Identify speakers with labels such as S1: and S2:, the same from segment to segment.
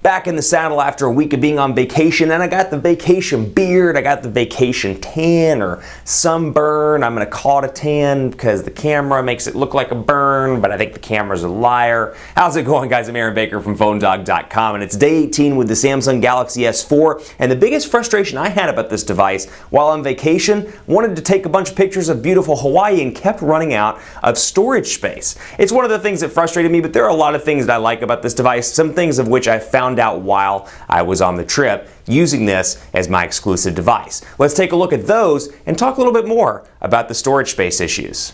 S1: Back in the saddle after a week of being on vacation, and I got the vacation beard, I got the vacation tan or sunburn. I'm gonna call it a tan because the camera makes it look like a burn, but I think the camera's a liar. How's it going, guys? I'm Aaron Baker from PhoneDog.com, and it's day 18 with the Samsung Galaxy S4, and the biggest frustration I had about this device while on vacation, wanted to take a bunch of pictures of beautiful Hawaii and kept running out of storage space. It's one of the things that frustrated me, but there are a lot of things that I like about this device, some things of which I found out while I was on the trip using this as my exclusive device. Let's take a look at those and talk a little bit more about the storage space issues.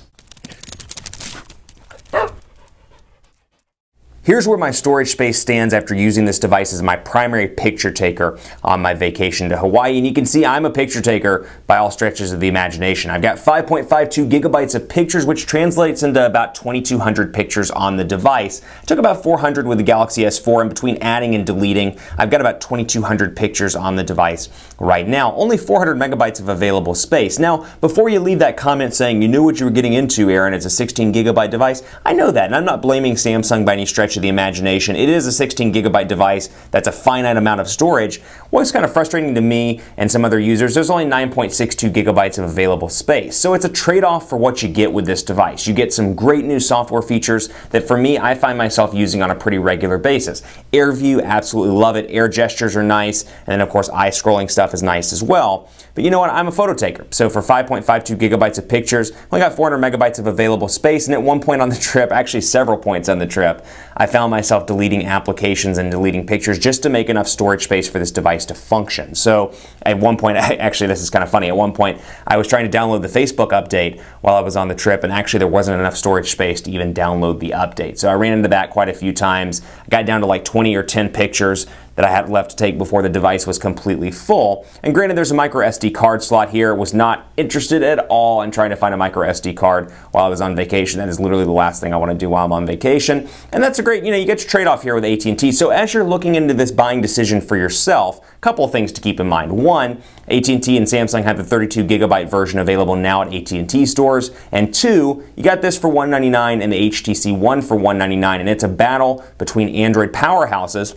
S1: Here's where my storage space stands after using this device as my primary picture taker on my vacation to Hawaii. And you can see I'm a picture taker by all stretches of the imagination. I've got 5.52 gigabytes of pictures, which translates into about 2,200 pictures on the device. I took about 400 with the Galaxy S4, and between adding and deleting, I've got about 2,200 pictures on the device right now. Only 400 megabytes of available space. Now, before you leave that comment saying you knew what you were getting into, Aaron, it's a 16 gigabyte device, I know that, and I'm not blaming Samsung by any stretch of the imagination. It is a 16 gigabyte device. That's a finite amount of storage. What's kind of frustrating to me and some other users, there's only 9.62 gigabytes of available space. So it's a trade-off for what you get with this device. You get some great new software features that for me, I find myself using on a pretty regular basis. Air View, absolutely love it. Air gestures are nice. And then of course, eye scrolling stuff is nice as well. But you know what? I'm a photo taker. So for 5.52 gigabytes of pictures, I only got 400 megabytes of available space. And at one point on the trip, actually several points on the trip, I found myself deleting applications and deleting pictures just to make enough storage space for this device to function. So at one point, actually this is kind of funny, at one point I was trying to download the Facebook update while I was on the trip, and actually there wasn't enough storage space to even download the update. So I ran into that quite a few times. I got down to like 20 or 10 pictures that I had left to take before the device was completely full. And granted, there's a microSD card slot here. Was not interested at all in trying to find a microSD card while I was on vacation. That is literally the last thing I want to do while I'm on vacation. And that's a great, you get your trade-off here with AT&T. So as you're looking into this buying decision for yourself, a couple of things to keep in mind. One, AT&T and Samsung have the 32 gigabyte version available now at AT&T stores. And two, you got this for $199 and the HTC One for $199. And it's a battle between Android powerhouses.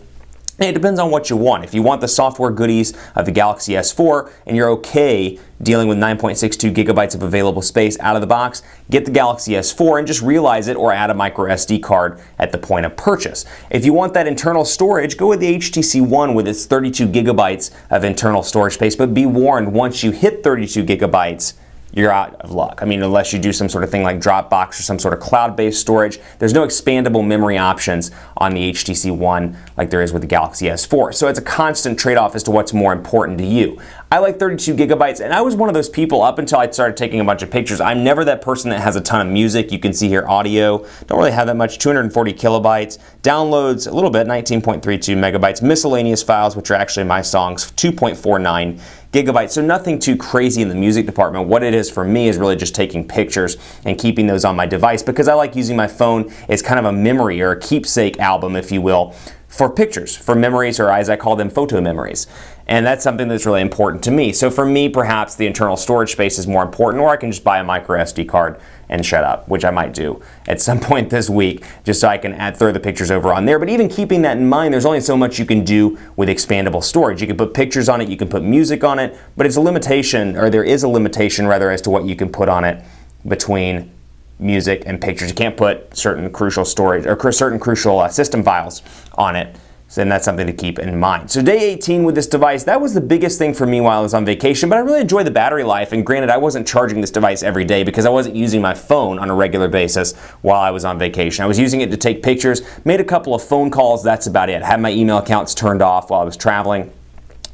S1: It depends on what you want. If you want the software goodies of the Galaxy S4 and you're okay dealing with 9.62 gigabytes of available space out of the box, get the Galaxy S4 and just realize it, or add a microSD card at the point of purchase. If you want that internal storage, go with the HTC One with its 32 gigabytes of internal storage space, but be warned, once you hit 32 gigabytes, you're out of luck. I mean, unless you do some sort of thing like Dropbox or some sort of cloud-based storage, there's no expandable memory options on the HTC One like there is with the Galaxy S4. So it's a constant trade-off as to what's more important to you. I like 32 gigabytes, and I was one of those people up until I started taking a bunch of pictures. I'm never that person that has a ton of music. You can see here audio, don't really have that much, 240 kilobytes. Downloads, a little bit, 19.32 megabytes. Miscellaneous files, which are actually my songs, 2.49 gigabytes. So nothing too crazy in the music department. What it is for me is really just taking pictures and keeping those on my device, because I like using my phone as kind of a memory or a keepsake album, if you will, for pictures, for memories, or as I call them, photo memories. And that's something that's really important to me. So for me, perhaps the internal storage space is more important, or I can just buy a microSD card and shut up, which I might do at some point this week, just so I can throw the pictures over on there. But even keeping that in mind, there's only so much you can do with expandable storage. You can put pictures on it, you can put music on it, but it's a limitation, or there is a limitation rather, as to what you can put on it between music and pictures. You can't put certain crucial storage or certain crucial system files on it. And that's something to keep in mind. So day 18 with this device, that was the biggest thing for me while I was on vacation, but I really enjoyed the battery life. And granted, I wasn't charging this device every day because I wasn't using my phone on a regular basis while I was on vacation. I was using it to take pictures, made a couple of phone calls, that's about it. I had my email accounts turned off while I was traveling.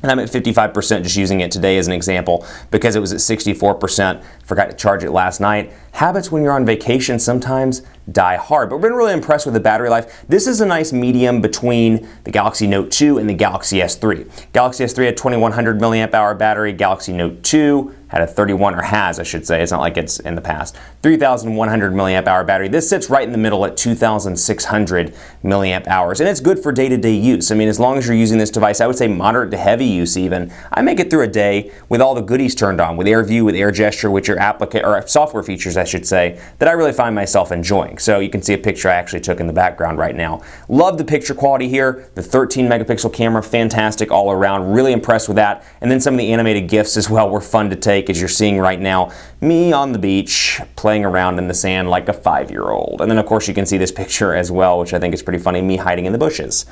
S1: And I'm at 55% just using it today as an example because it was at 64%. Forgot to charge it last night. Habits when you're on vacation sometimes die hard, but we've been really impressed with the battery life. This is a nice medium between the Galaxy Note 2 and the Galaxy S3. Galaxy S3 had 2100 milliamp hour battery. Galaxy Note 2 had a 31, or has, I should say, it's not like it's in the past, 3,100 milliamp hour battery. This sits right in the middle at 2,600 milliamp hours, and it's good for day-to-day use. I mean, as long as you're using this device, I would say moderate to heavy use even. I make it through a day with all the goodies turned on, with AirView, with Air Gesture, with your software features, I should say, that I really find myself enjoying. So you can see a picture I actually took in the background right now. Love the picture quality here. The 13 megapixel camera, fantastic all around. Really impressed with that. And then some of the animated GIFs as well were fun to take, as you're seeing right now. Me on the beach, playing around in the sand like a 5-year-old. And then of course you can see this picture as well, which I think is pretty funny, me hiding in the bushes.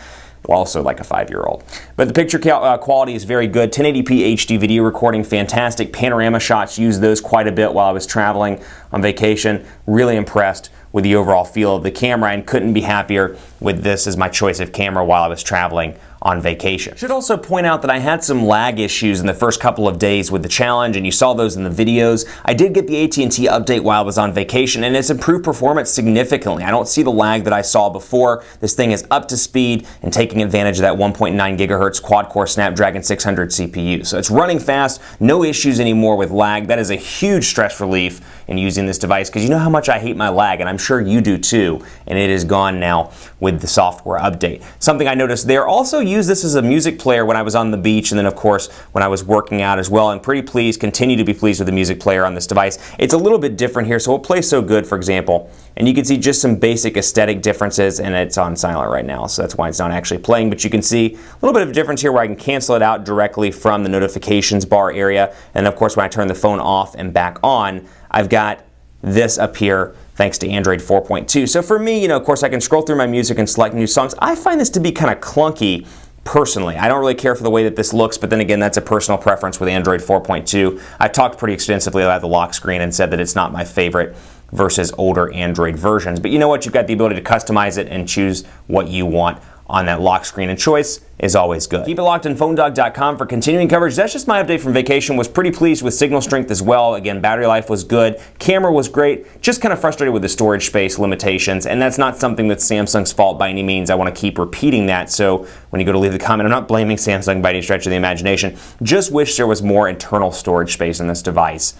S1: Also like a 5-year-old. But the picture quality is very good. 1080p HD video recording, fantastic. Panorama shots, used those quite a bit while I was traveling on vacation. Really impressed with the overall feel of the camera, and couldn't be happier with this as my choice of camera while I was traveling on vacation. Should also point out that I had some lag issues in the first couple of days with the challenge, and you saw those in the videos. I did get the AT&T update while I was on vacation, and it's improved performance significantly. I don't see the lag that I saw before. This thing is up to speed and taking advantage of that 1.9 gigahertz quad-core Snapdragon 600 CPU. So it's running fast, no issues anymore with lag. That is a huge stress relief in using this device, because you know how much I hate my lag, and I'm sure you do too, and it is gone now with the software update. Something I noticed there, also used this as a music player when I was on the beach, and then of course when I was working out as well. I'm pretty pleased, continue to be pleased with the music player on this device. It's a little bit different here, so it plays so good, for example, and you can see just some basic aesthetic differences, and it's on silent right now, so that's why it's not actually playing, but you can see a little bit of a difference here where I can cancel it out directly from the notifications bar area, and of course when I turn the phone off and back on, I've got this up here thanks to Android 4.2. So for me, of course I can scroll through my music and select new songs. I find this to be kind of clunky personally. I don't really care for the way that this looks, but then again, that's a personal preference with Android 4.2. I've talked pretty extensively about the lock screen and said that it's not my favorite versus older Android versions. But you know what? You've got the ability to customize it and choose what you want on that lock screen, and choice is always good. Keep it locked on PhoneDog.com for continuing coverage. That's just my update from vacation. Was pretty pleased with signal strength as well. Again, battery life was good. Camera was great. Just kind of frustrated with the storage space limitations, and that's not something that's Samsung's fault by any means. I want to keep repeating that, so when you go to leave the comment, I'm not blaming Samsung by any stretch of the imagination. Just wish there was more internal storage space in this device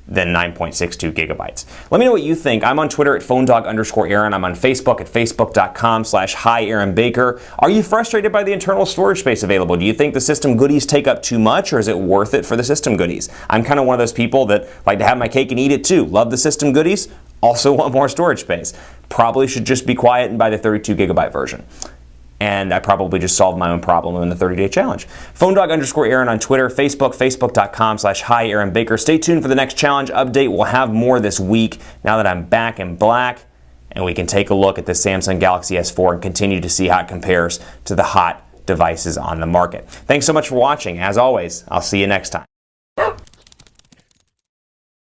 S1: than 9.62 gigabytes. Let me know what you think. I'm on Twitter at PhoneDog_Aaron. I'm on Facebook at Facebook.com/HiAaronBaker. Are you frustrated by the internal storage space available? Do you think the system goodies take up too much, or is it worth it for the system goodies? I'm kind of one of those people that like to have my cake and eat it too. Love the system goodies, also want more storage space. Probably should just be quiet and buy the 32 gigabyte version. And I probably just solved my own problem in the 30-day challenge. PhoneDog_Aaron on Twitter, Facebook, Facebook.com/HiAaronBaker. Stay tuned for the next challenge update. We'll have more this week now that I'm back in black, and we can take a look at the Samsung Galaxy S4 and continue to see how it compares to the hot devices on the market. Thanks so much for watching. As always, I'll see you next time.